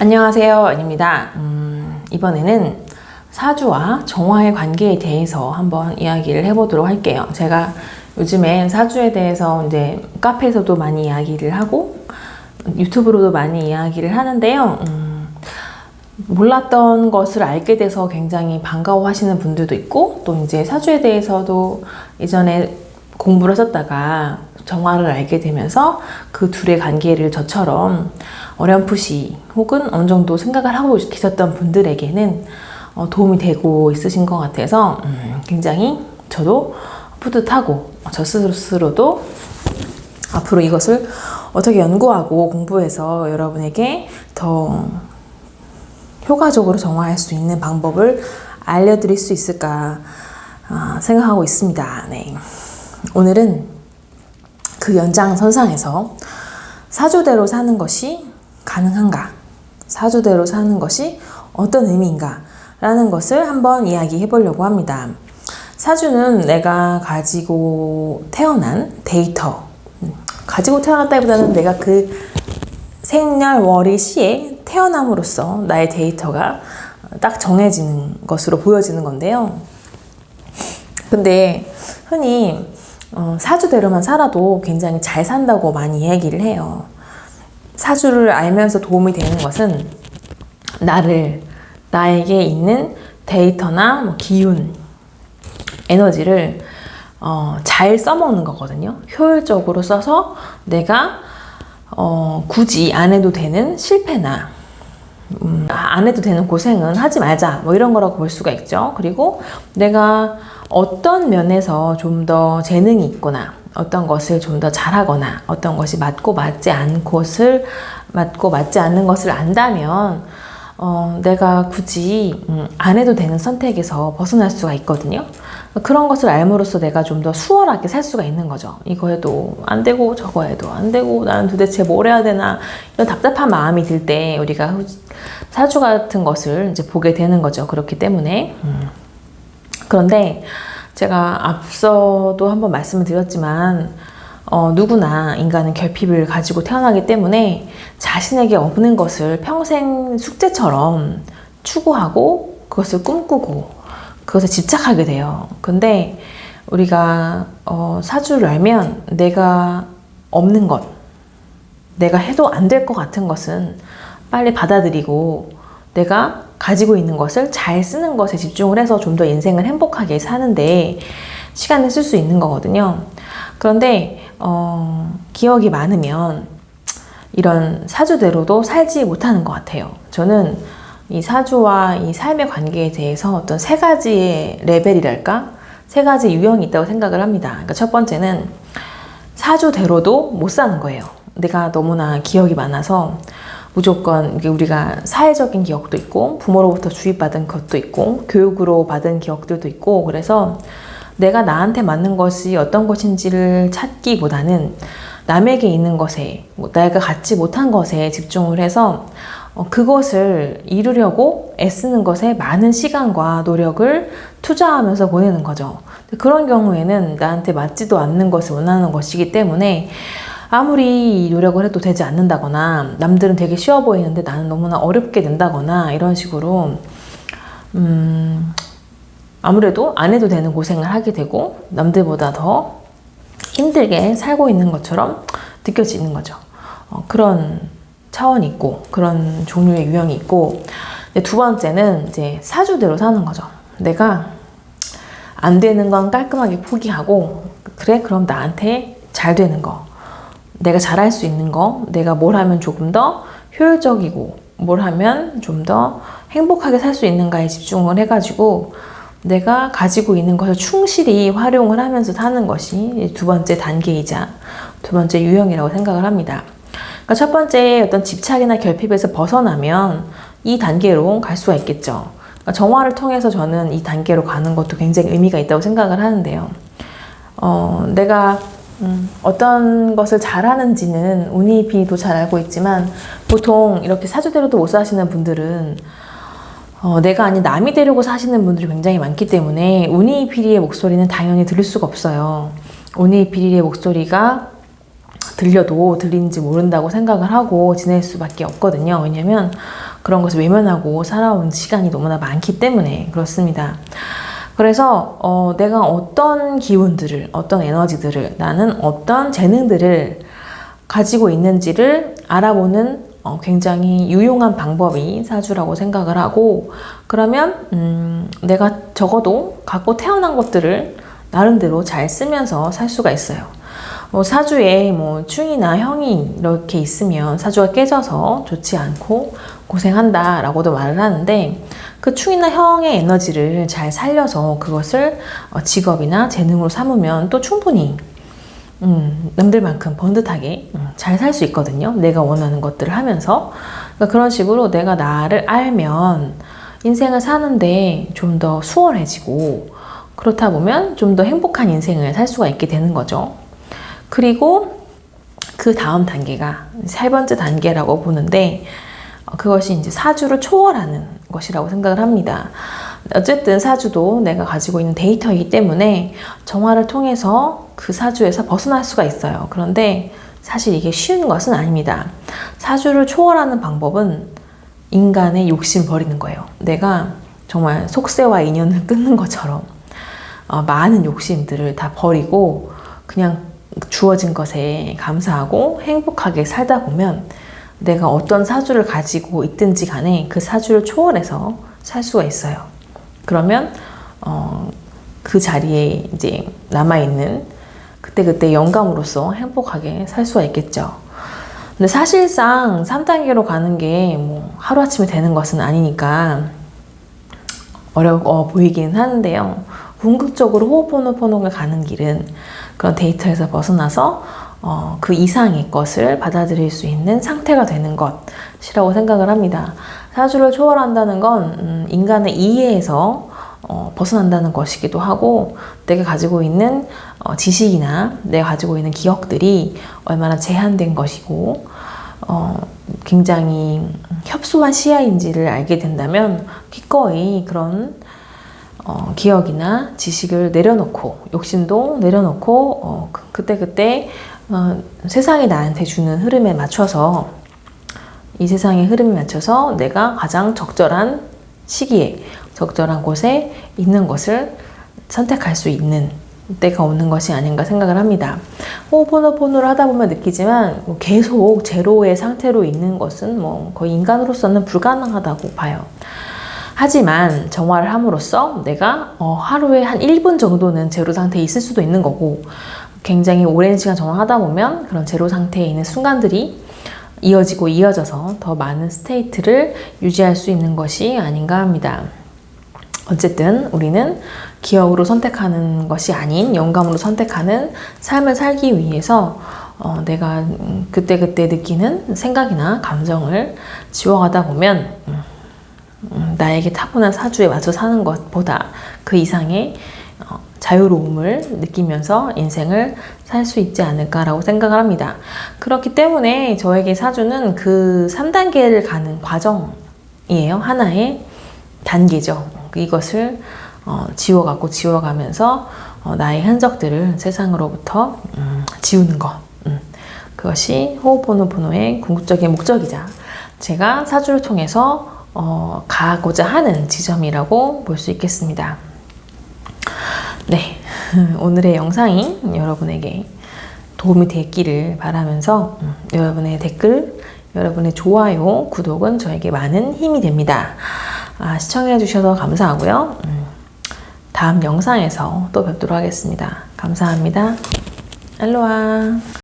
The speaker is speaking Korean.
안녕하세요, 아닙니다. 이번에는 사주와 정화의 관계에 대해서 한번 이야기를 해보도록 할게요. 제가 요즘에 사주에 대해서 이제 카페에서도 많이 이야기를 하고 유튜브로도 많이 이야기를 하는데요. 몰랐던 것을 알게 돼서 굉장히 반가워하시는 분들도 있고, 또 이제 사주에 대해서도 이전에 공부를 하셨다가 정화를 알게 되면서 그 둘의 관계를 저처럼 어렴풋이 혹은 어느 정도 생각을 하고 계셨던 분들에게는 도움이 되고 있으신 것 같아서 굉장히 저도 뿌듯하고 저 스스로도 앞으로 이것을 어떻게 연구하고 공부해서 여러분에게 더 효과적으로 정화할 수 있는 방법을 알려드릴 수 있을까 생각하고 있습니다. 네. 오늘은 그 연장선상에서 사주대로 사는 것이 가능한가? 사주대로 사는 것이 어떤 의미인가? 라는 것을 한번 이야기해 보려고 합니다. 사주는 내가 가지고 태어난 데이터, 가지고 태어났다기보다는 내가 그 생년월일 시에 태어남으로써 나의 데이터가 딱 정해지는 것으로 보여지는 건데요. 근데 흔히 사주대로만 살아도 굉장히 잘 산다고 많이 얘기를 해요. 사주를 알면서 도움이 되는 것은 나에게 있는 데이터나 기운, 에너지를 잘 써먹는 거거든요. 효율적으로 써서 내가 굳이 안 해도 되는 실패나 안 해도 되는 고생은 하지 말자, 뭐 이런 거라고 볼 수가 있죠. 그리고 내가 어떤 면에서 좀 더 재능이 있거나 어떤 것을 좀 더 잘하거나 어떤 것이 맞고 맞지 않는 것을 안다면 내가 굳이 안 해도 되는 선택에서 벗어날 수가 있거든요. 그런 것을 알므로써 내가 좀 더 수월하게 살 수가 있는 거죠. 이거 해도 안 되고 저거 해도 안 되고 나는 도대체 뭘 해야 되나, 이런 답답한 마음이 들 때 우리가 사주 같은 것을 이제 보게 되는 거죠. 그렇기 때문에 그런데 제가 앞서도 한번 말씀을 드렸지만 누구나 인간은 결핍을 가지고 태어나기 때문에 자신에게 없는 것을 평생 숙제처럼 추구하고 그것을 꿈꾸고 그것에 집착하게 돼요. 근데 우리가 사주를 알면 내가 없는 것, 내가 해도 안 될 것 같은 것은 빨리 받아들이고 내가 가지고 있는 것을 잘 쓰는 것에 집중을 해서 좀 더 인생을 행복하게 사는데 시간을 쓸 수 있는 거거든요. 그런데 기억이 많으면 이런 사주대로도 살지 못하는 것 같아요. 저는 이 사주와 이 삶의 관계에 대해서 어떤 세 가지의 레벨이랄까? 세 가지 유형이 있다고 생각을 합니다. 그러니까 첫 번째는 사주대로도 못 사는 거예요. 내가 너무나 기억이 많아서 무조건 우리가 사회적인 기억도 있고 부모로부터 주입받은 것도 있고 교육으로 받은 기억들도 있고, 그래서 내가 나한테 맞는 것이 어떤 것인지를 찾기보다는 남에게 있는 것에, 내가 갖지 못한 것에 집중을 해서 그것을 이루려고 애쓰는 것에 많은 시간과 노력을 투자하면서 보내는 거죠. 그런 경우에는 나한테 맞지도 않는 것을 원하는 것이기 때문에 아무리 노력을 해도 되지 않는다거나 남들은 되게 쉬워 보이는데 나는 너무나 어렵게 된다거나 이런 식으로 아무래도 안 해도 되는 고생을 하게 되고 남들보다 더 힘들게 살고 있는 것처럼 느껴지는 거죠. 그런 차원이 있고 그런 종류의 유형이 있고, 두 번째는 이제 사주대로 사는 거죠. 내가 안 되는 건 깔끔하게 포기하고, 그래 그럼 나한테 잘 되는 거, 내가 잘할 수 있는 거, 내가 뭘 하면 조금 더 효율적이고 뭘 하면 좀 더 행복하게 살 수 있는가에 집중을 해가지고 내가 가지고 있는 것을 충실히 활용을 하면서 사는 것이 두 번째 단계이자 두 번째 유형이라고 생각을 합니다. 그러니까 첫 번째 어떤 집착이나 결핍에서 벗어나면 이 단계로 갈 수가 있겠죠. 그러니까 정화를 통해서 저는 이 단계로 가는 것도 굉장히 의미가 있다고 생각을 하는데요. 내가 어떤 것을 잘하는지는 운이 비도 잘 알고 있지만 보통 이렇게 사주대로도 못 사시는 분들은 내가 아닌 남이 되려고 사시는 분들이 굉장히 많기 때문에 운이 비리의 목소리는 당연히 들을 수가 없어요. 운이 비리의 목소리가 들려도 들리는지 모른다고 생각을 하고 지낼 수밖에 없거든요. 왜냐면 그런 것을 외면하고 살아온 시간이 너무나 많기 때문에 그렇습니다. 그래서 내가 어떤 기운들을, 어떤 에너지들을, 나는 어떤 재능들을 가지고 있는지를 알아보는 굉장히 유용한 방법이 사주라고 생각을 하고, 그러면 내가 적어도 갖고 태어난 것들을 나름대로 잘 쓰면서 살 수가 있어요. 사주에 충이나 형이 이렇게 있으면 사주가 깨져서 좋지 않고 고생한다 라고도 말을 하는데, 그 충이나 형의 에너지를 잘 살려서 그것을 직업이나 재능으로 삼으면 또 충분히 남들만큼 번듯하게 잘 살 수 있거든요. 내가 원하는 것들을 하면서. 그러니까 그런 식으로 내가 나를 알면 인생을 사는데 좀 더 수월해지고, 그렇다 보면 좀 더 행복한 인생을 살 수가 있게 되는 거죠. 그리고 그 다음 단계가 세 번째 단계라고 보는데, 그것이 이제 사주를 초월하는 것이라고 생각을 합니다. 어쨌든 사주도 내가 가지고 있는 데이터이기 때문에 정화를 통해서 그 사주에서 벗어날 수가 있어요. 그런데 사실 이게 쉬운 것은 아닙니다. 사주를 초월하는 방법은 인간의 욕심 버리는 거예요. 내가 정말 속세와 인연을 끊는 것처럼 많은 욕심들을 다 버리고 그냥 주어진 것에 감사하고 행복하게 살다 보면 내가 어떤 사주를 가지고 있든지 간에 그 사주를 초월해서 살 수가 있어요. 그러면 그 자리에 이제 남아있는 그때그때 영감으로서 행복하게 살 수가 있겠죠. 근데 사실상 3단계로 가는 게 하루아침에 되는 것은 아니니까 어려워 보이긴 하는데요. 궁극적으로 호호포노포노가 가는 길은 그런 데이터에서 벗어나서 그 이상의 것을 받아들일 수 있는 상태가 되는 것이라고 생각을 합니다. 사주를 초월한다는 건 인간의 이해에서 벗어난다는 것이기도 하고, 내가 가지고 있는 지식이나 내가 가지고 있는 기억들이 얼마나 제한된 것이고 굉장히 협소한 시야인지를 알게 된다면 기꺼이 그런 기억이나 지식을 내려놓고, 욕심도 내려놓고 그때그때 세상이 나한테 주는 흐름에 맞춰서, 이 세상의 흐름에 맞춰서 내가 가장 적절한 시기에 적절한 곳에 있는 것을 선택할 수 있는 때가 오는 것이 아닌가 생각을 합니다. 호호포노포노를 하다 보면 느끼지만 계속 제로의 상태로 있는 것은 거의 인간으로서는 불가능하다고 봐요. 하지만 정화를 함으로써 내가 하루에 한 1분 정도는 제로 상태에 있을 수도 있는 거고, 굉장히 오랜 시간 정화하다 보면 그런 제로 상태에 있는 순간들이 이어지고 이어져서 더 많은 스테이트를 유지할 수 있는 것이 아닌가 합니다. 어쨌든 우리는 기억으로 선택하는 것이 아닌 영감으로 선택하는 삶을 살기 위해서 내가 그때그때 느끼는 생각이나 감정을 지워가다 보면 나에게 타고난 사주에 맞춰 사는 것보다 그 이상의 자유로움을 느끼면서 인생을 살 수 있지 않을까라고 생각을 합니다. 그렇기 때문에 저에게 사주는 그 3단계를 가는 과정이에요. 하나의 단계죠. 이것을 지워가면서 나의 흔적들을 세상으로부터 지우는 것. 그것이 호호포노포노의 궁극적인 목적이자 제가 사주를 통해서 가고자 하는 지점이라고 볼 수 있겠습니다. 네, 오늘의 영상이 여러분에게 도움이 됐기를 바라면서 여러분의 댓글, 여러분의 좋아요, 구독은 저에게 많은 힘이 됩니다. 시청해 주셔서 감사하고요. 다음 영상에서 또 뵙도록 하겠습니다. 감사합니다. 알로하.